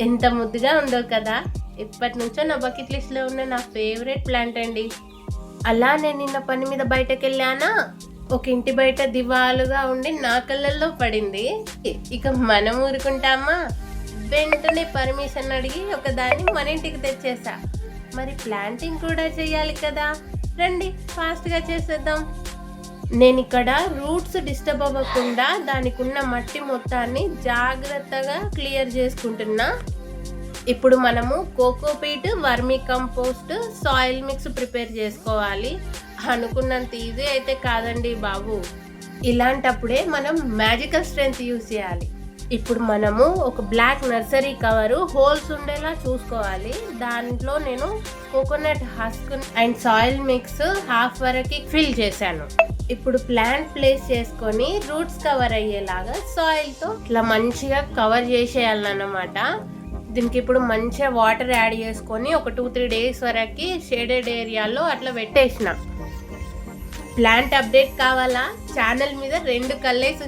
ఎంత ముద్దుగా ఉందో కదా. ఇప్పటి నుంచో నా బకెట్ లిస్ట్లో ఉన్న నా ఫేవరెట్ ప్లాంట్ అండి. అలా నేను నిన్న పని మీద బయటకు వెళ్ళానా, ఒక ఇంటి బయట దివాలుగా ఉండి నా కళ్ళల్లో పడింది. ఇక మనం ఊరుకుంటామా, వెంటనే పర్మిషన్ అడిగి ఒకదాన్ని మన ఇంటికి తెచ్చేసా. మరి ప్లాంటింగ్ కూడా చేయాలి కదా, రండి ఫాస్ట్గా చేసేద్దాం. నేను ఇక్కడ రూట్స్ డిస్టర్బ్ అవ్వకుండా దానికి ఉన్న మట్టి మొత్తాన్ని జాగ్రత్తగా క్లియర్ చేసుకుంటున్నా. ఇప్పుడు మనము cocopeat, vermi compost, soil mix prepare చేసుకోవాలి. అనుకున్నంత ఈజీ అయితే కాదండి బాబు. ఇలాంటప్పుడే మనం మ్యాజికల్ స్ట్రెంగ్త్ యూజ్ చేయాలి. ఇప్పుడు మనము ఒక బ్లాక్ నర్సరీ కవరు హోల్స్ ఉండేలా చూసుకోవాలి. దాంట్లో నేను coconut husk and soil mix half వరకు ఫిల్ చేశాను. ఇప్పుడు ప్లాంట్ ప్లేస్ చేసుకొని రూట్స్ కవర్ అయ్యేలాగా సాయిల్తో ఇట్లా మంచిగా కవర్ చేసేయాలన్నమాట. దీనికి ఇప్పుడు మంచిగా వాటర్ యాడ్ చేసుకొని ఒక 2-3 డేస్ వరకు షేడెడ్ ఏరియాలో అట్లా పెట్టేసిన. ప్లాంట్ అప్డేట్ కావాలా, ఛానల్ మీద 2 కళ్ళేసి